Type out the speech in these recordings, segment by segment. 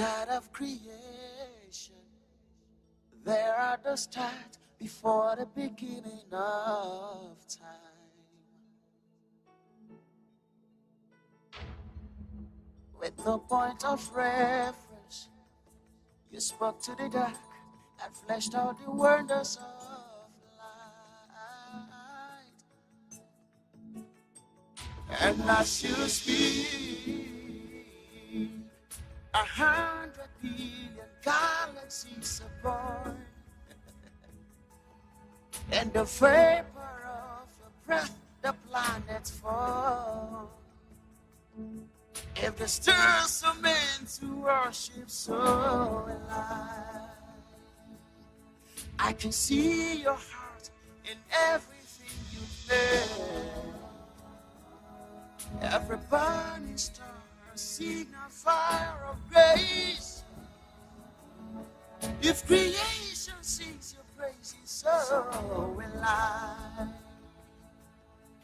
God of creation, there at the start, before the beginning of time. With no point of reference, you spoke to the dark and fleshed out the wonders of light. And as you speak, 100 billion galaxies are born, and the vapor of your breath, the planets fall. If the stars are meant to worship, so will I can see your heart in everything you made. Every burning star, a signal fire of grace. If creation sings your praises, so will I.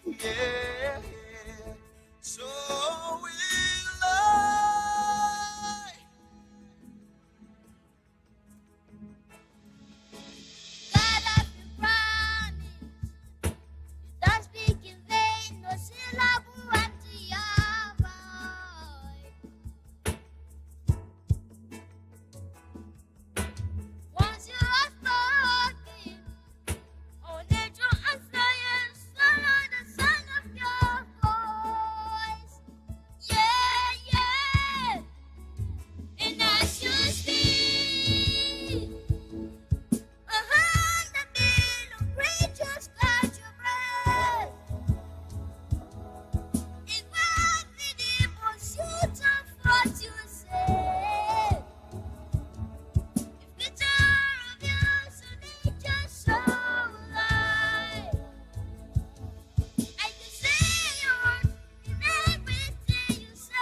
Yeah, so will I. God of the promise, you don't speak in vain, no syllable empty your voice. Once you have spoken, all nature and science follow the sound of your voice. Yeah, yeah. And as you speak, 100 billion creatures catch your breath. In one minute, pursuit of what you say. If it's all of you, so nature so alive. I can see your heart in everything you say.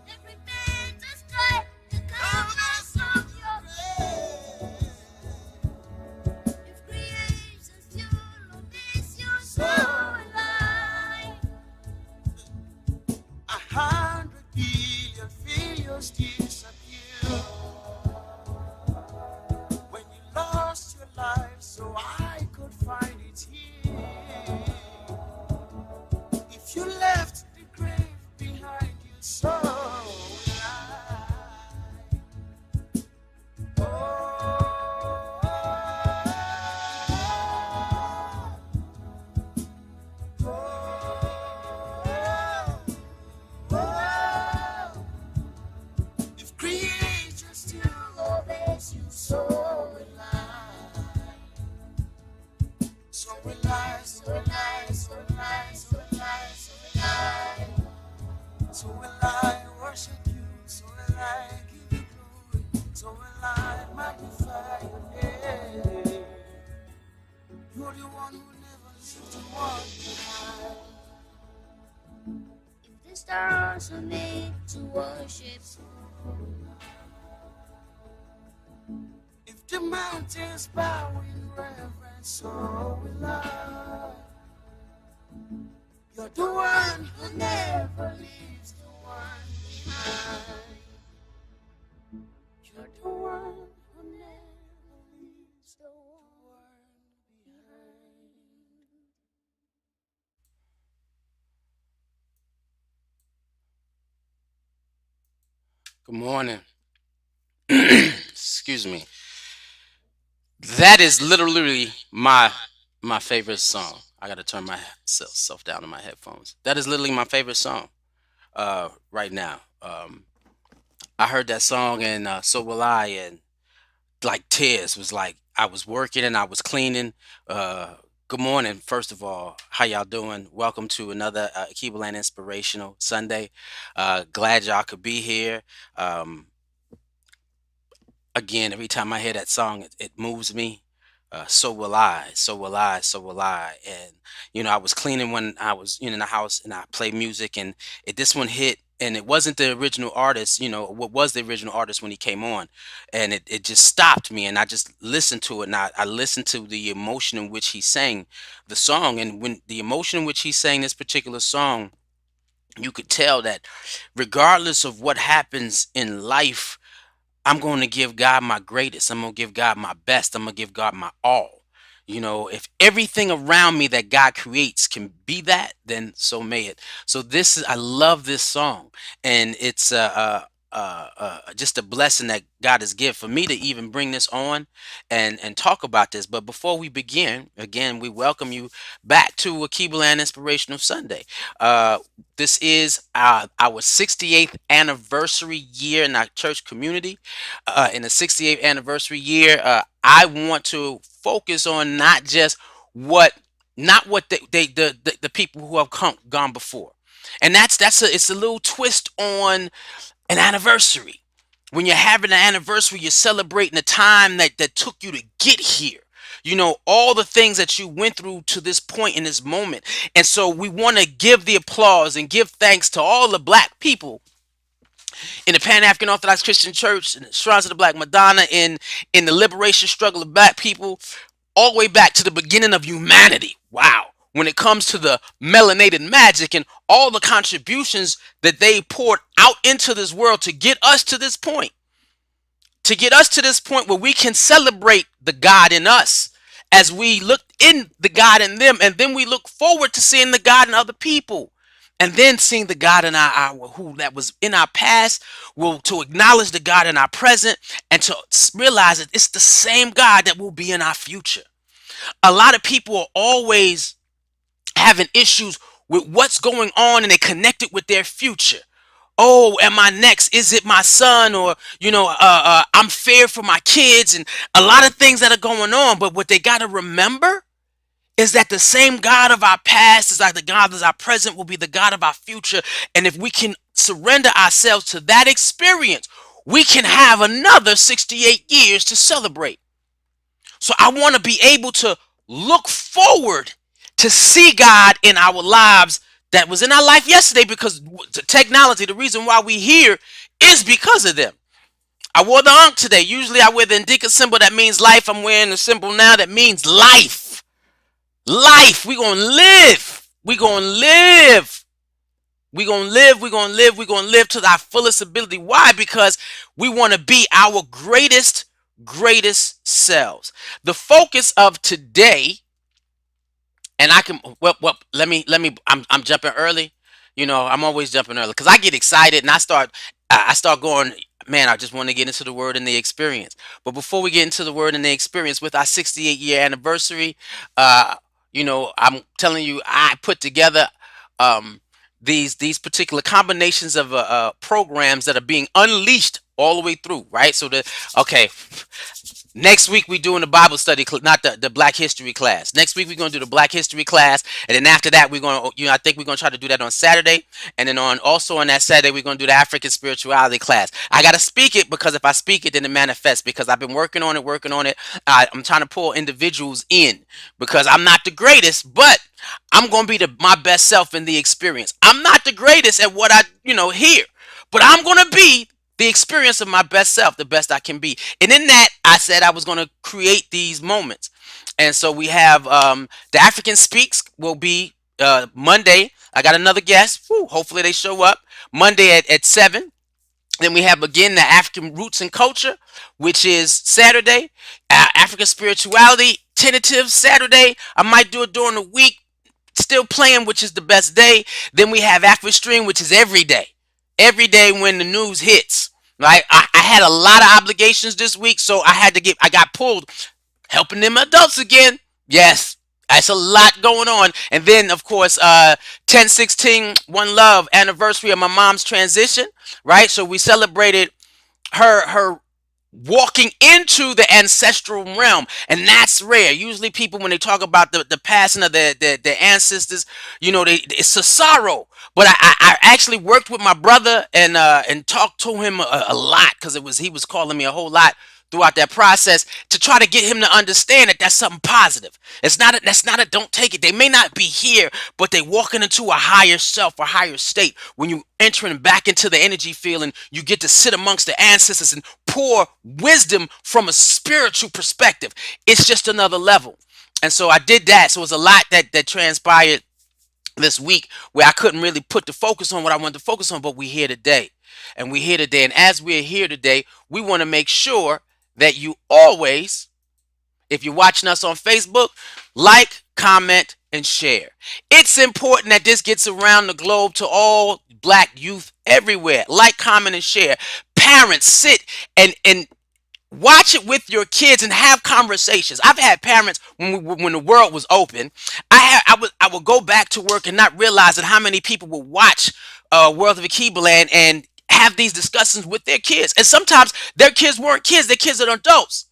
Every man to strike the colors of your face. If creation still obeys you, so alive. 100 billion failures disappear when you lost your life, so I could find it here. If you left the grave behind you, so will I. Oh, oh, oh, oh. If creation still obeys you, so will I. So will I, so will I, so will I, so will I, so will I. So will I worship you, so will I give you glory, so will I magnify your name. You're the one who never leaves to walk behind. If the stars are made to worship, If the mountains bow in reverence, so will I. You're the one who never leaves the one behind. You're the one who never leaves the one behind. Good morning. Excuse me. That is literally my favorite song. I gotta turn myself down on my headphones. That is literally my favorite song right now. I heard that song and so will I, and like tears was like I was working and I was cleaning. Good morning, first of all. How y'all doing? Welcome to another Alkebulan Inspirational Sunday. Glad y'all could be here. Um, Again, every time I hear that song, it moves me. So will I, so will I, so will I. And I was cleaning when I was in the house, and I play music, and this one hit, and it wasn't the original artist. What was the original artist when he came on, and it just stopped me, and I just listened to it, and I listened to the emotion in which he sang the song, and when the emotion in which he sang this particular song You could tell that regardless of what happens in life, I'm going to give God my greatest. I'm going to give God my best. I'm going to give God my all. If everything around me that God creates can be that, then so may it. So I love this song, and it's just a blessing that God has given for me to even bring this on and talk about this. But before we begin, again, we welcome you back to Alkebulan Inspirational Sunday. Uh, this is our 68th anniversary year in our church community. In the 68th anniversary year, I want to focus on what not what the people who have gone before, and it's a little twist on an anniversary. When you're having an anniversary, you're celebrating the time that took you to get here. All the things that you went through to this point in this moment. And so we want to give the applause and give thanks to all the black people in the Pan African Orthodox Christian Church, in the Shrines of the Black Madonna, in the liberation struggle of black people, all the way back to the beginning of humanity. Wow. When it comes to the melanated magic and all the contributions that they poured out into this world to get us to this point where we can celebrate the God in us as we look in the God in them, and then we look forward to seeing the God in other people, and then seeing the God in our who that was in our past, will to acknowledge the God in our present, and to realize that it's the same God that will be in our future. A lot of people are always having issues with what's going on, and they connect it with their future. Oh, am I next? Is it my son? Or I'm fair for my kids, and a lot of things that are going on. But what they got to remember is that the same God of our past is like the God of our present will be the God of our future. And if we can surrender ourselves to that experience, we can have another 68 years to celebrate. So I want to be able to look forward to see God in our lives that was in our life yesterday, because the technology, the reason why we here is because of them. I wore the Ankh today. Usually I wear the indicative symbol that means life. I'm wearing the symbol now that means life. Life. We're going to live. We're going to live. We're going to live. We're going to live. We're going to live to our fullest ability. Why? Because we want to be our greatest selves. The focus of today, and I can let me I'm jumping early. I'm always jumping early because I get excited and I start going, man, I just want to get into the word and the experience. But before we get into the word and the experience with our 68-year anniversary, I'm telling you, I put together um these particular combinations of programs that are being unleashed all the way through, right? So the okay, next week we doing the Bible study, not the Black History class. Next week we're gonna do the Black History class, and then after that we're gonna, I think we're gonna try to do that on Saturday, and then on that Saturday we're gonna do the African spirituality class. I gotta speak it because if I speak it, then it manifests. Because I've been working on it. I'm trying to pull individuals in because I'm not the greatest, but I'm gonna be my best self in the experience. I'm not the greatest at what I hear, but I'm gonna be the experience of my best self, the best I can be. And in that, I said I was going to create these moments. And so we have the African Speaks will be Monday. I got another guest. Woo, hopefully they show up Monday at 7. Then we have again the African Roots and Culture, which is Saturday. African Spirituality, tentative Saturday. I might do it during the week, still playing, which is the best day. Then we have African Stream, which is every day. Every day when the news hits. Right? I had a lot of obligations this week, so I got pulled helping them adults again. Yes, that's a lot going on. And then of course 10/16 One Love anniversary of my mom's transition, right? So we celebrated her walking into the ancestral realm, and that's rare. Usually people, when they talk about the passing of their ancestors, it's a sorrow. But I actually worked with my brother and talked to him a lot, because he was calling me a whole lot throughout that process, to try to get him to understand that that's something positive. That's not a don't take it. They may not be here, but they walking into a higher self, a higher state. When you entering back into the energy field, and you get to sit amongst the ancestors and pour wisdom from a spiritual perspective, it's just another level. And so I did that. So it was a lot that transpired this week where I couldn't really put the focus on what I wanted to focus on, but we're here today. And we're here today. And as we're here today, we want to make sure that you always, if you're watching us on Facebook, like, comment, and share. It's important that this gets around the globe to all black youth everywhere. Like, comment, and share. Parents, sit and watch it with your kids and have conversations. I've had parents when the world was open. I would go back to work and not realize that how many people would watch World of Akebulan and have these discussions with their kids. And sometimes their kids weren't kids; their kids are adults.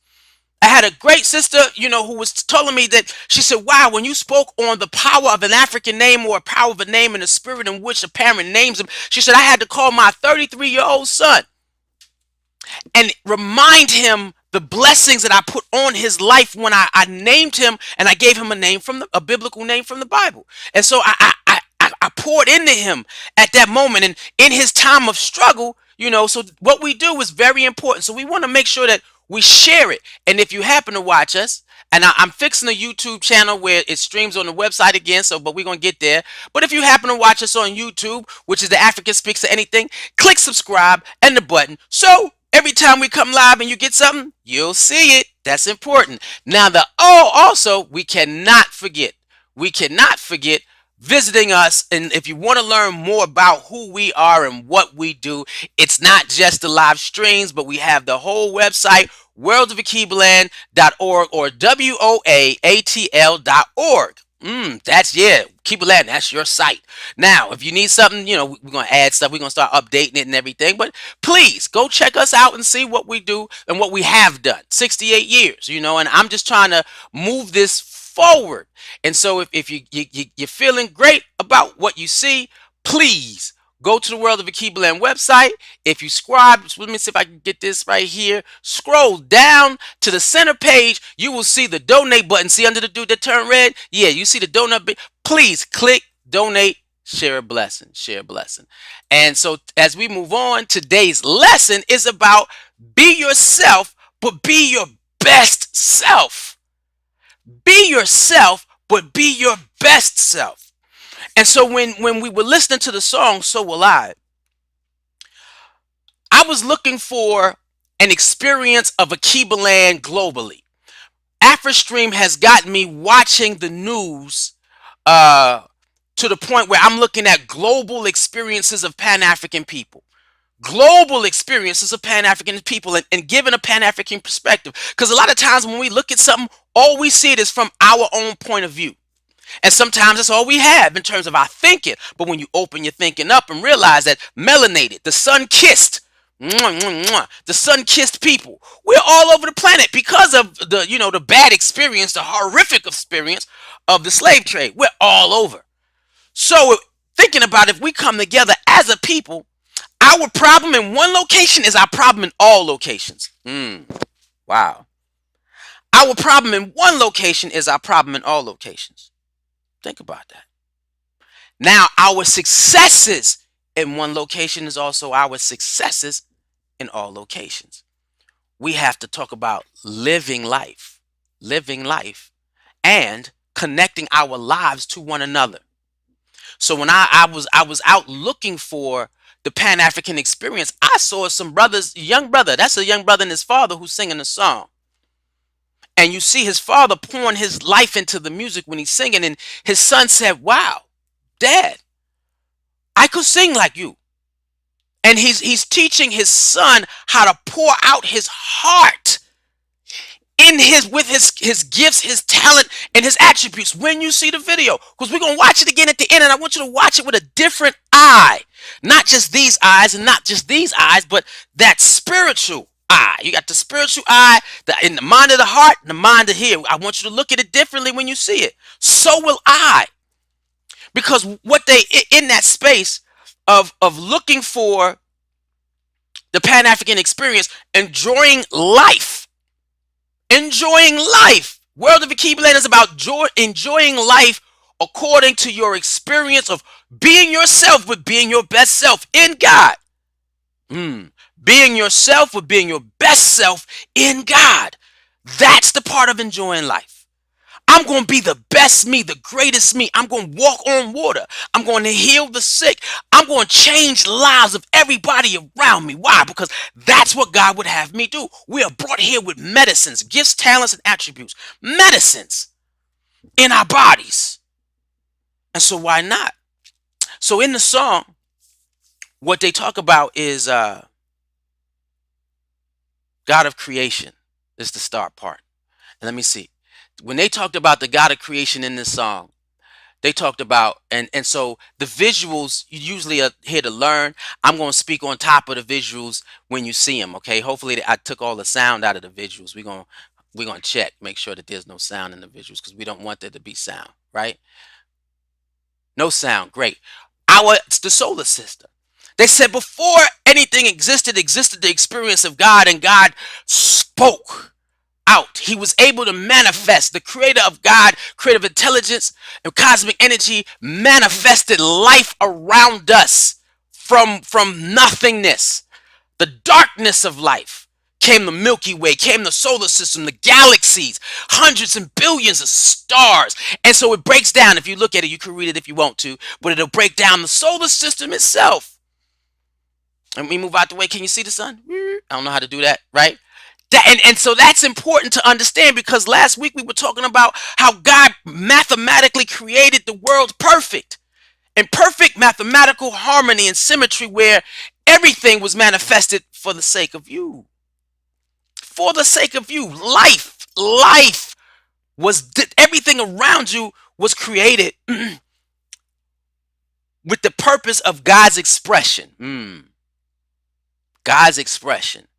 I had a great sister, who was telling me that she said, "Wow, when you spoke on the power of an African name or a power of a name and the spirit in which a parent names them, she said I had to call my 33-year-old son and remind him the blessings that I put on his life when I named him and I gave him a name from a biblical name from the Bible." And so I poured into him at that moment and in his time of struggle, so what we do is very important. So we want to make sure that we share it. And if you happen to watch us, and I'm fixing a YouTube channel where it streams on the website again, but we're going to get there. But if you happen to watch us on YouTube, which is the African Speaks to Anything, click subscribe and the button. So every time we come live and you get something, you'll see it. That's important. Now, also, we cannot forget visiting us. And if you want to learn more about who we are and what we do, it's not just the live streams, but we have the whole website, worldofakebulan.org or WOAATL.org. Kebulan, that's your site. Now, if you need something, we're going to add stuff. We're going to start updating it and everything. But please go check us out and see what we do and what we have done. 68 years, and I'm just trying to move this forward. And so if you're feeling great about what you see, please go to the World of Akebulan website. If you subscribe, let me see if I can get this right here. Scroll down to the center page. You will see the donate button. See under the dude that turned red? Yeah, you see the donate. Please click donate. Share a blessing. Share a blessing. And so as we move on, today's lesson is about be yourself, but be your best self. Be yourself, but be your best self. And so when we were listening to the song So Will I was looking for an experience of Akebulan globally. AfriStream has gotten me watching the news to the point where I'm looking at global experiences of Pan-African people. Global experiences of Pan-African people and giving a Pan-African perspective. Because a lot of times when we look at something, all we see it is from our own point of view. And sometimes that's all we have in terms of our thinking. But when you open your thinking up and realize that melanated, the sun-kissed, the sun-kissed people, we're all over the planet because of the bad experience, the horrific experience of the slave trade. We're all over. So thinking about if we come together as a people, our problem in one location is our problem in all locations. Wow. Our problem in one location is our problem in all locations. Think about that. Now, our successes in one location is also our successes in all locations. We have to talk about living life, and connecting our lives to one another. So when I was out looking for the Pan-African experience, I saw some brothers, young brother, that's a young brother and his father who's singing a song. And you see his father pouring his life into the music when he's singing, and his son said, "Wow, Dad, I could sing like you." And he's teaching his son how to pour out his heart in his gifts, his talent, and his attributes when you see the video. Because we're going to watch it again at the end, and I want you to watch it with a different eye. Not just these eyes and not just these eyes, but that spiritual eye. You got the spiritual eye, in the mind of the heart, and the mind of here. I want you to look at it differently when you see it. So will I. Because what they, in that space of looking for the Pan-African experience, enjoying life. Enjoying life. World of Akebulan is about enjoying life according to your experience of being yourself with being your best self in God. Being yourself with being your best self in God. That's the part of enjoying life. I'm going to be the best me, the greatest me. I'm going to walk on water. I'm going to heal the sick. I'm going to change lives of everybody around me. Why? Because that's what God would have me do. We are brought here with medicines, gifts, talents, and attributes. Medicines in our bodies. And so why not? So in the song, what they talk about is God of creation. This is the start part. And let me see. When they talked about the God of creation in this song, they talked about, and so the visuals, you usually are here to learn. I'm going to speak on top of the visuals when you see them. Okay, hopefully I took all the sound out of the visuals. We're going to check, make sure that there's no sound in the visuals, because we don't want there to be sound, right? No sound. Great. It's the solar system. They said before anything existed the experience of God, and God spoke out. He was able to manifest. The creator of God, creative intelligence, and cosmic energy manifested life around us from nothingness. The darkness of life came the Milky Way, came the solar system, the galaxies, hundreds and billions of stars. And so it breaks down. If you look at it, you can read it if you want to, but it'll break down the solar system itself. Let me move out the way. Can you see the sun? I don't know how to do that, right? And so that's important to understand, because last week we were talking about how God mathematically created the world perfect, in perfect mathematical harmony and symmetry, where everything was manifested for the sake of you. For the sake of you. Life everything around you was created with the purpose of God's expression. God's expression.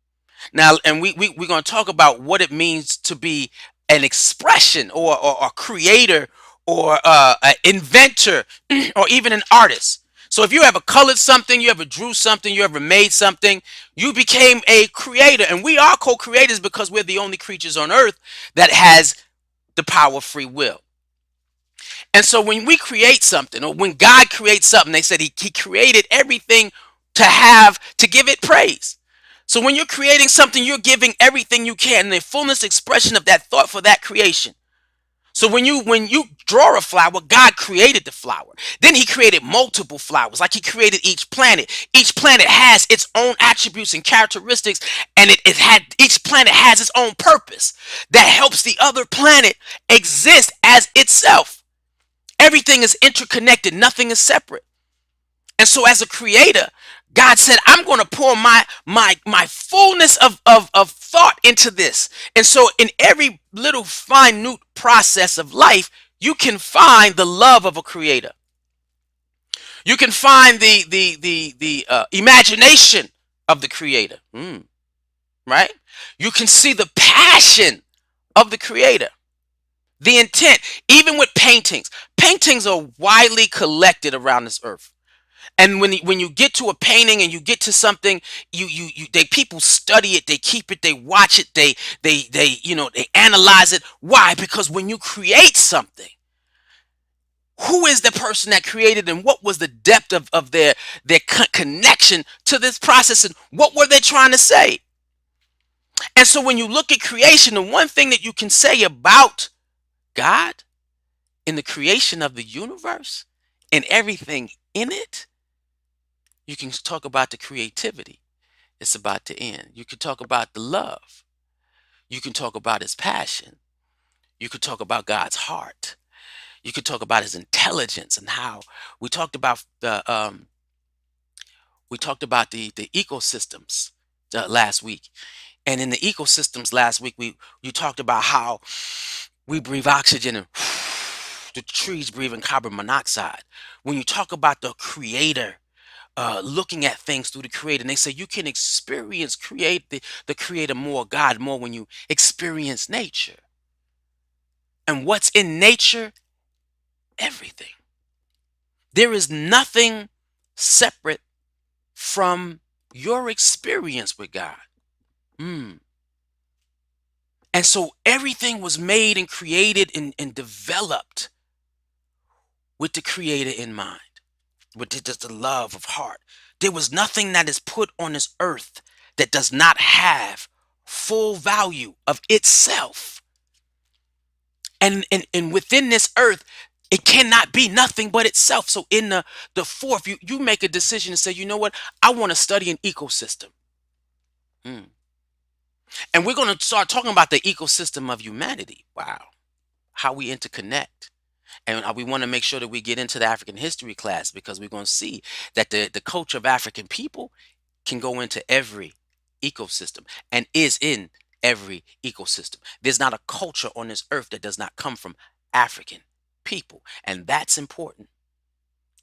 Now, and we're going to talk about what it means to be an expression, or a creator, or an inventor, or even an artist. So if you ever colored something, you ever drew something, you ever made something, you became a creator. And we are co-creators, because we're the only creatures on earth that has the power of free will. And so when we create something, or when God creates something, they said he created everything to give it praise. So when you're creating something, you're giving everything you can, the fullness expression of that thought for that creation. So when you draw a flower, God created the flower. Then he created multiple flowers, like he created each planet. Each planet has its own attributes and characteristics, and each planet has its own purpose that helps the other planet exist as itself. Everything is interconnected, nothing is separate. And so as a creator, God said, I'm going to pour my fullness of thought into this. And so in every little minute process of life, you can find the love of a creator. You can find the imagination of the creator. Right? You can see the passion of the creator. The intent, even with paintings. Paintings are widely collected around this earth. And when you get to a painting and you get to something, people study it, they keep it, they watch it, they analyze it. Why? Because when you create something, who is the person that created, and what was the depth of their connection to this process, and what were they trying to say? And so when you look at creation, the one thing that you can say about God in the creation of the universe and everything in it, you can talk about the creativity. It's about to end. You can talk about the love. You can talk about his passion. You could talk about God's heart. You could talk about his intelligence, and how we talked about the ecosystems last week. And in the ecosystems last week, you talked about how we breathe oxygen, and the trees breathe in carbon monoxide. When you talk about the creator, looking at things through the creator, and they say you can create the creator more, God more, when you experience nature. And what's in nature? Everything. There is nothing separate from your experience with God. And so everything was made and created and developed with the creator in mind, with just the love of heart. There was nothing that is put on this earth that does not have full value of itself. And within this earth, it cannot be nothing but itself. So in the fourth, you make a decision and say, you know what, I want to study an ecosystem. Hmm. And we're going to start talking about the ecosystem of humanity. Wow, how we interconnect. And we want to make sure that we get into the African history class, because we're going to see that the culture of African people can go into every ecosystem and is in every ecosystem. There's not a culture on this earth that does not come from African people. And that's important.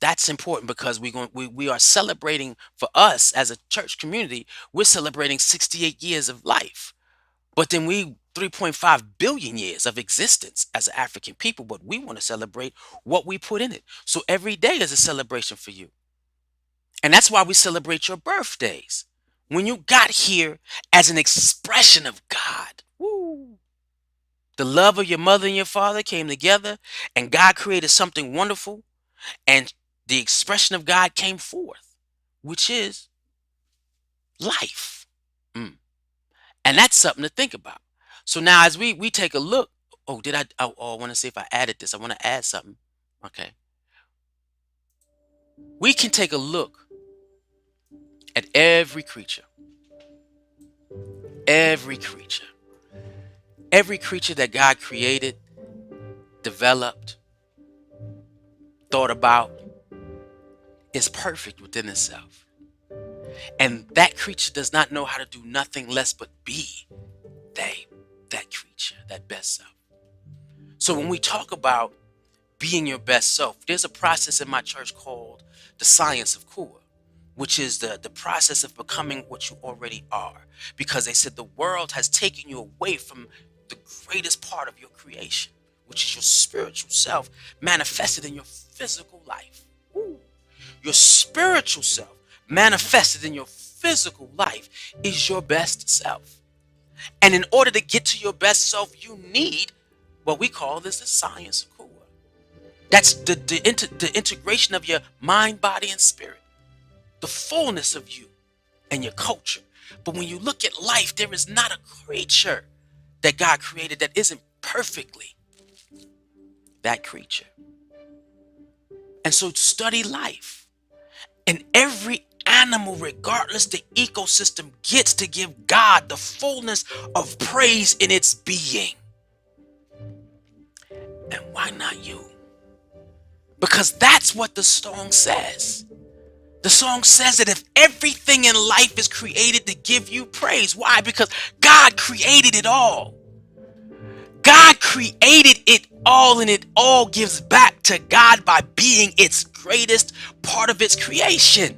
That's important because we are celebrating, for us as a church community, we're celebrating 68 years of life. But then we 3.5 billion years of existence as an African people, but we want to celebrate what we put in it. So every day is a celebration for you. And that's why we celebrate your birthdays. When you got here as an expression of God, woo, the love of your mother and your father came together, and God created something wonderful, and the expression of God came forth, which is life. Mm. And that's something to think about. So now as we take a look, I want to see if I added this. I want to add something. Okay. We can take a look at every creature, every creature that God created, developed, thought about, is perfect within itself. And that creature does not know how to do nothing less but be they, that creature, that best self. So when we talk about being your best self, there's a process in my church called the science of Kua, which is the process of becoming what you already are. Because they said the world has taken you away from the greatest part of your creation, which is your spiritual self manifested in your physical life. Ooh. Your spiritual self manifested in your physical life is your best self. And in order to get to your best self, you need what we call this the science of Kua. That's the integration of your mind, body, and spirit, the fullness of you and your culture. But when you look at life, there is not a creature that God created that isn't perfectly that creature. And so study life. And every animal, regardless the ecosystem, gets to give God the fullness of praise in its being. And why not you? Because that's what the song says. The song says that if everything in life is created to give you praise, why? Because God created it all. God created it all, and it all gives back to God by being its greatest part of its creation.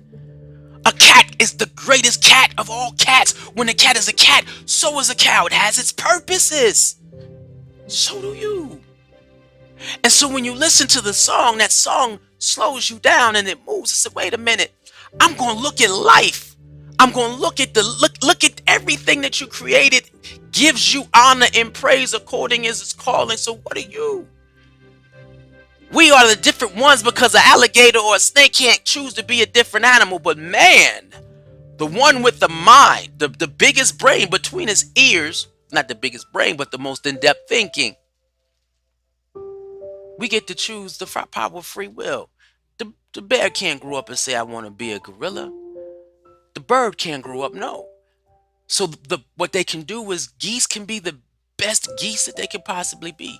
A cat is the greatest cat of all cats. When a cat is a cat, so is a cow. It has its purposes. So do you. And so when you listen to the song, that song slows you down and it moves. It's like, wait a minute. I'm going to look at life. I'm going to look at look at everything that you created gives you honor and praise according as its calling. So what are you? We are the different ones because an alligator or a snake can't choose to be a different animal. But man, the one with the mind, the biggest brain between his ears, not the biggest brain, but the most in-depth thinking. We get to choose the power of free will. The bear can't grow up and say, I want to be a gorilla. The bird can't grow up, no. So what they can do is geese can be the best geese that they can possibly be.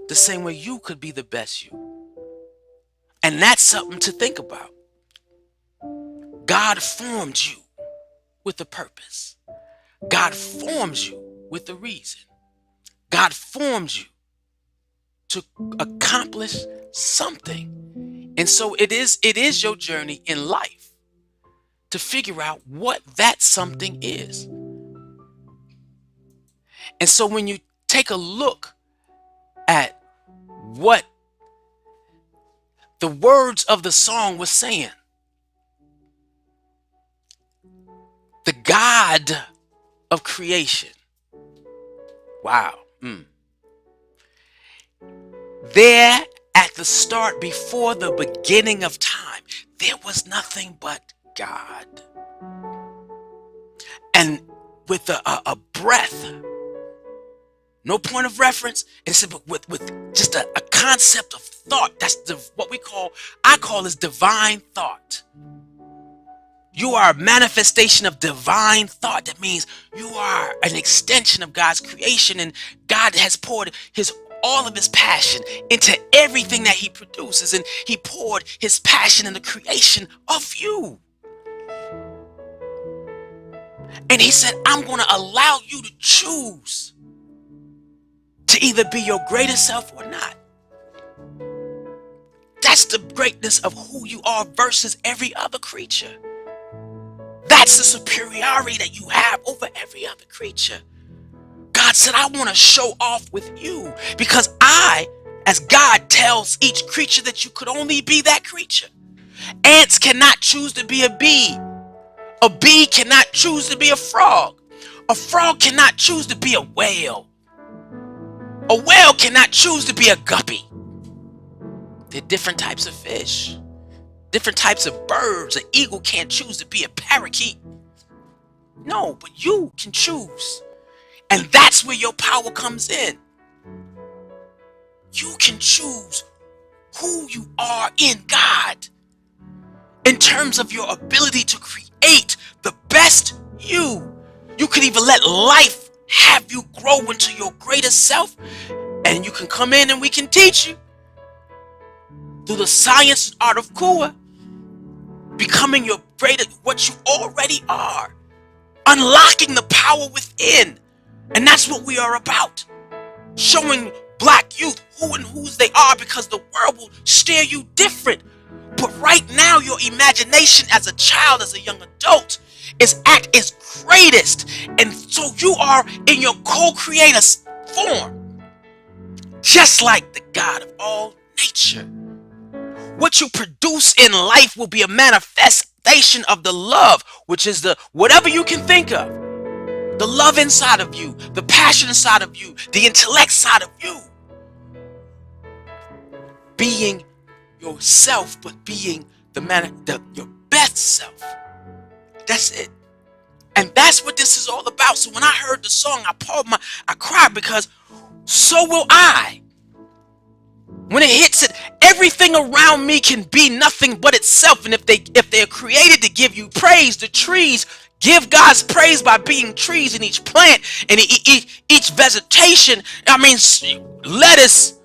The same way you could be the best you. And that's something to think about. God formed you with a purpose. God forms you with a reason. God forms you to accomplish something. And so it is your journey in life to figure out what that something is. And so when you take a look at what the words of the song was saying, the God of creation, wow. There at the start, before the beginning of time, there was nothing but God. And with a breath, No point of reference. And it said, but with just a concept of thought. That's what I call is divine thought. You are a manifestation of divine thought. That means you are an extension of God's creation, and God has poured all of his passion into everything that he produces, and he poured his passion in the creation of you. And he said, I'm going to allow you to choose to either be your greatest self or not. That's the greatness of who you are versus every other creature. That's the superiority that you have over every other creature. God said, I want to show off with you because as God tells each creature that you could only be that creature. Ants cannot choose to be a bee. A bee cannot choose to be a frog. A frog cannot choose to be a whale. A whale cannot choose to be a guppy. They're different types of fish. Different types of birds. An eagle can't choose to be a parakeet. No, but you can choose. And that's where your power comes in. You can choose who you are in God in terms of your ability to create the best you. You can even let life have you grow into your greatest self, and you can come in and we can teach you through the science and art of Kua, becoming your greatest, what you already are, unlocking the power within. And that's what we are about. Showing black youth who and whose they are, because the world will stare you different. But right now, your imagination as a child, as a young adult, is at its greatest. And so you are in your co-creator form, just like the God of all nature. What you produce in life will be a manifestation of the love, which is the whatever you can think of. The love inside of you, the passion inside of you, the intellect side of you. Being yourself, but being your best self. That's it. And that's what this is all about. So when I heard the song, I cried, because so will I. When it hits it, everything around me can be nothing but itself. And if they're created to give you praise, the trees give God's praise by being trees in each plant and each vegetation. I mean, lettuce,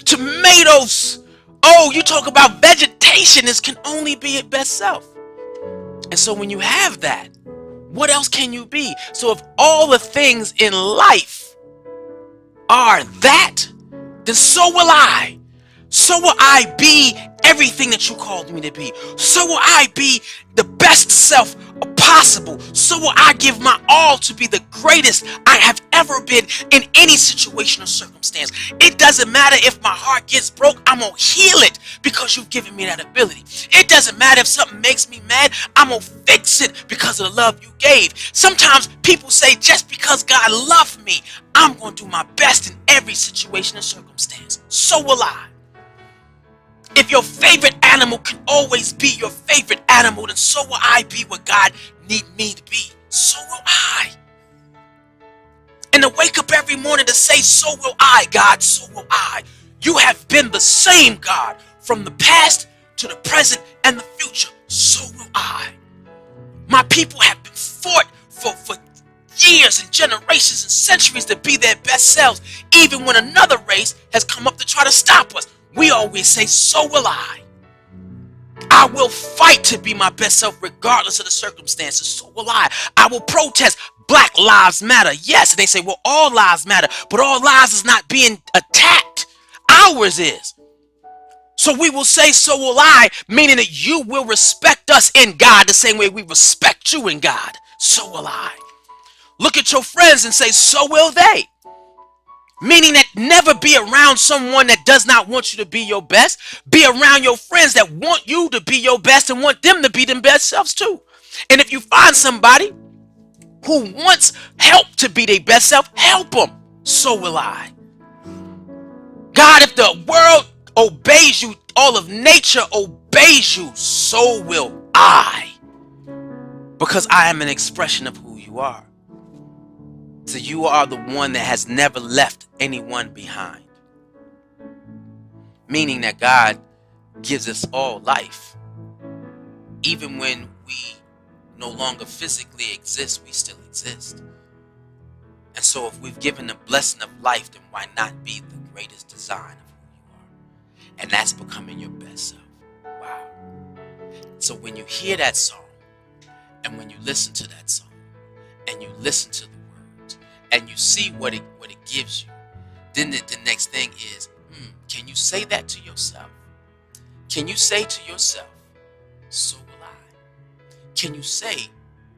tomatoes. Oh, you talk about vegetation. This can only be its best self. And so when you have that, what else can you be? So if all the things in life are that, then so will I. So will I be everything that you called me to be. So will I be the best self possible. So will I give my all to be the greatest I have ever been in any situation or circumstance. It doesn't matter if my heart gets broke, I'm gonna heal it because you've given me that ability. It doesn't matter if something makes me mad, I'm gonna fix it because of the love you gave. Sometimes people say, just because God loved me, I'm gonna do my best in every situation and circumstance. So will I. If your favorite animal can always be your favorite animal, then so will I be what God need me to be. So will I. And to wake up every morning to say, so will I, God, so will I. You have been the same God from the past to the present and the future. So will I. My people have been fought for years and generations and centuries to be their best selves, even when another race has come up to try to stop us. We always say, so will I. I will fight to be my best self regardless of the circumstances. So will I. I will protest. Black lives matter. Yes. And they say, well, all lives matter. But all lives is not being attacked. Ours is. So we will say, so will I, meaning that you will respect us in God the same way we respect you in God. So will I. Look at your friends and say, so will they. Meaning that never be around someone that does not want you to be your best. Be around your friends that want you to be your best and want them to be their best selves too. And if you find somebody who wants help to be their best self, help them. So will I. God, if the world obeys you, all of nature obeys you, so will I. Because I am an expression of who you are. So you are the one that has never left anyone behind. Meaning that God gives us all life. Even when we no longer physically exist, we still exist. And so if we've given the blessing of life, then why not be the greatest design of who you are? And that's becoming your best self. Wow. So when you hear that song, and when you listen to that song, and you listen to the words, and you see what it gives you, then the next thing is, can you say that to yourself? Can you say to yourself, so will I? Can you say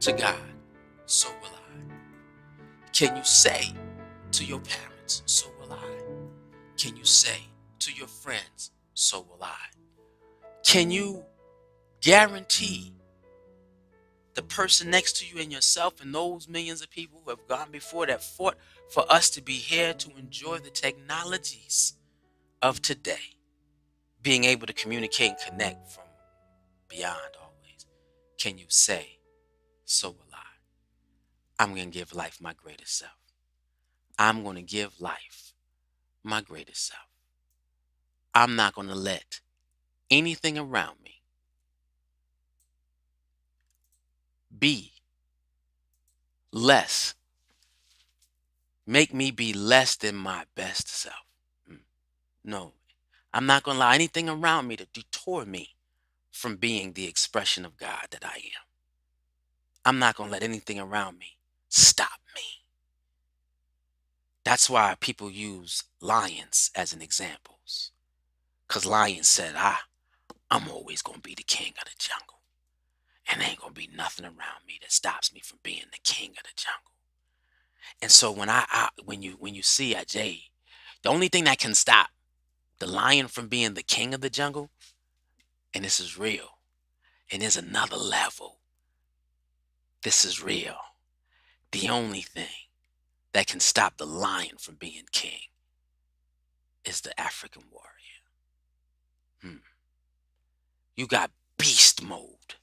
to God, so will I? Can you say to your parents, so will I? Can you say to your friends, so will I? Can you guarantee the person next to you and yourself and those millions of people who have gone before that fought for us to be here to enjoy the technologies of today, being able to communicate and connect from beyond always? Can you say, so will I? I'm going to give life my greatest self. I'm going to give life my greatest self. I'm not going to let anything around me be less, make me be less than my best self. No, I'm not going to allow anything around me to detour me from being the expression of God that I am. I'm not going to let anything around me stop me. That's why people use lions as an examples. Because lions said, I'm always going to be the king of the jungle. And there ain't going to be nothing around me that stops me from being the king of the jungle. And so when you see Jay, the only thing that can stop the lion from being the king of the jungle, and this is real, and there's another level. This is real. The only thing that can stop the lion from being king is the African warrior. You got beast mode,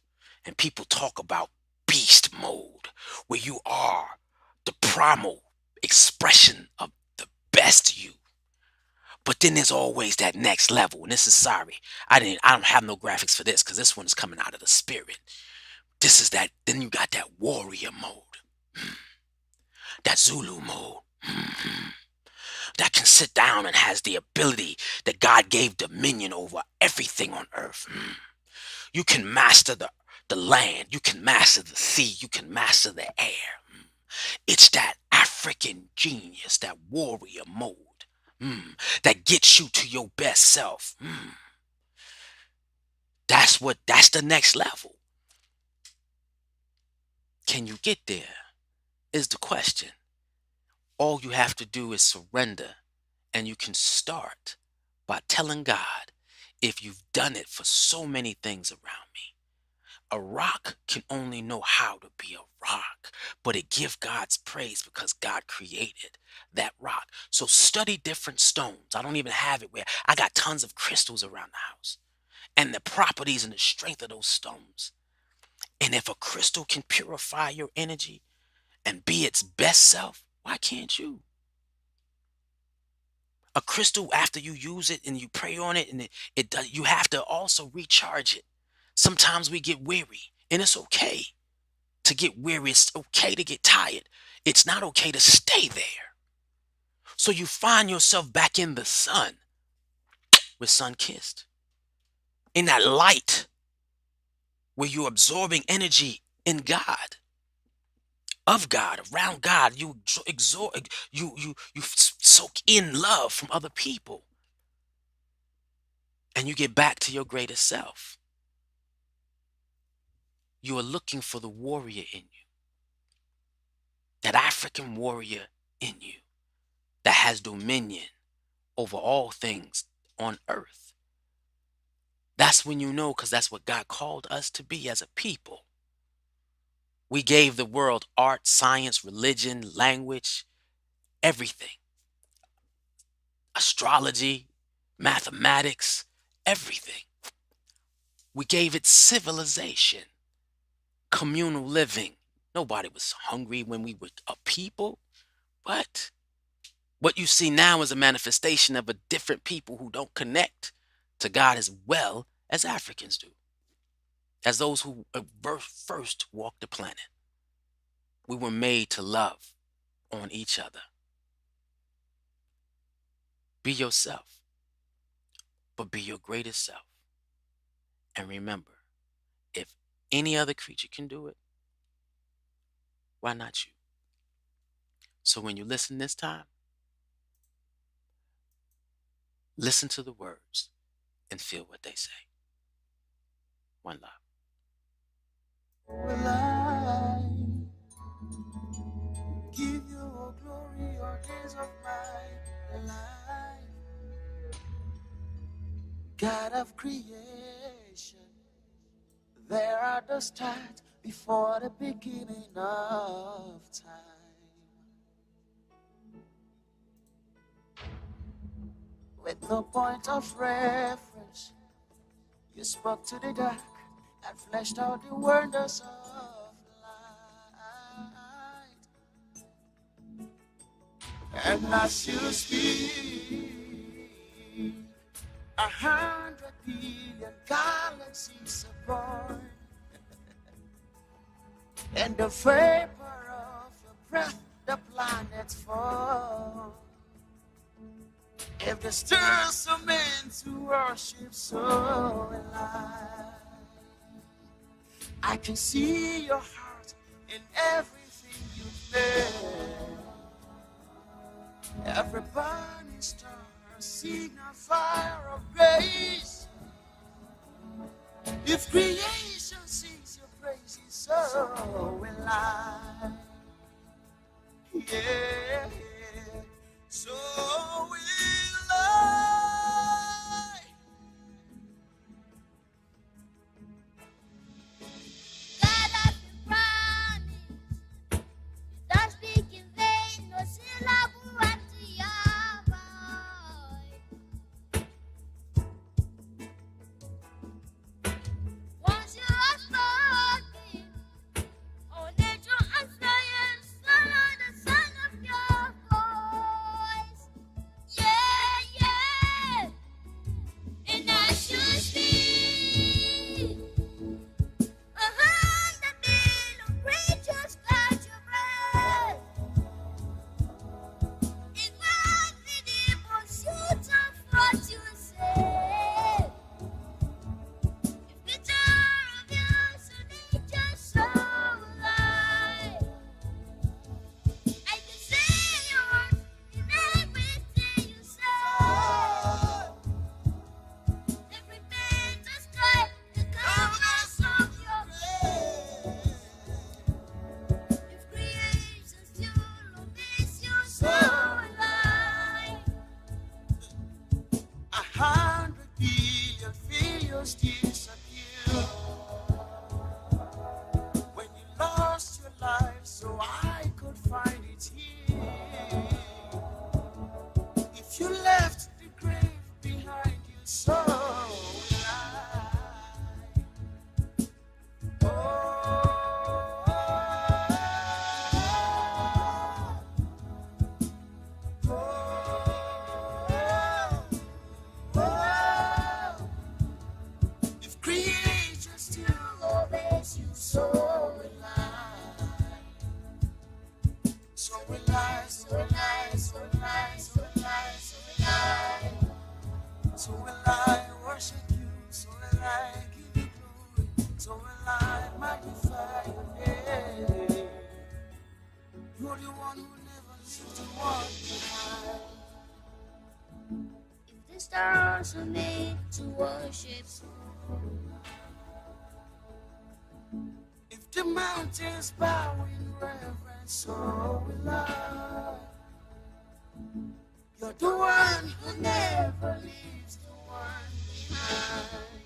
and people talk about beast mode, where you are the primal expression of the best you. But then there's always that next level, and this is sorry. I don't have no graphics for this because this one is coming out of the spirit. This is that, then you got that warrior mode. That Zulu mode. That can sit down and has the ability that God gave dominion over everything on earth. You can master the land. You can master the sea. You can master the air. It's that African genius, that warrior mode, that gets you to your best self. That's the next level. Can you get there? Is the question. All you have to do is surrender, and you can start by telling God, if you've done it for so many things around me. A rock can only know how to be a rock, but it gives God's praise because God created that rock. So study different stones. I don't even have it where I got tons of crystals around the house and the properties and the strength of those stones. And if a crystal can purify your energy and be its best self, why can't you? A crystal, after you use it and you pray on it, and it does, you have to also recharge it. Sometimes we get weary, and it's okay to get weary. It's okay to get tired. It's not okay to stay there. So you find yourself back in the sun, with sun kissed, in that light where you're absorbing energy in God, of God, around God. You exhort, you soak in love from other people, and you get back to your greatest self. You are looking for the warrior in you, that African warrior in you that has dominion over all things on earth. That's when you know, because that's what God called us to be as a people. We gave the world art, science, religion, language, everything. Astrology, mathematics, everything. We gave it civilization, communal living. Nobody was hungry when we were a people. But what you see now is a manifestation of a different people who don't connect to God as well as Africans do, as those who first walked the planet. We were made to love on each other. Be yourself, but be your greatest self. And remember, if any other creature can do it, why not you? So when you listen this time, listen to the words and feel what they say. One love. Will I give you all glory all days of my life? God of creation, there at the start, before the beginning of time. With no point of reference, you spoke to the dark and fleshed out the wonders of light. And as you speak, 100 billion galaxies are born. And the vapor of your breath, the planets fall. If the stars are meant to worship, so will I can see your heart in everything you've made. Every burning star, a signal fire of grace. If creation sings your praises, so will I. Yeah, so will I. God of your promise, you don't speak in vain, no syllable empty your voice. Once you have spoken, all nature and science follow the sound of your voice. Yeah, yeah. And as you speak, 100 billion creatures catch your breath. Invisible shoots of what you say. If picture of you, so nature so alive. I can see your heart in everything you say. Every bit of sky, the colors of your face. If creation still obeys you, so alive. 100 billion failures disappear when you lost your life, so I could find it here. If you left the grave behind you, so will I. If creation still obeys you, so will I. So will I, so will I, so will I, so will I, so will I. So will I worship you, so will I give you glory, so will I magnify your name. You're the one who never leaves the one behind. If the stars are made to worship, If the mountains bow in reverence, so will I. You're the one who never leaves the one behind.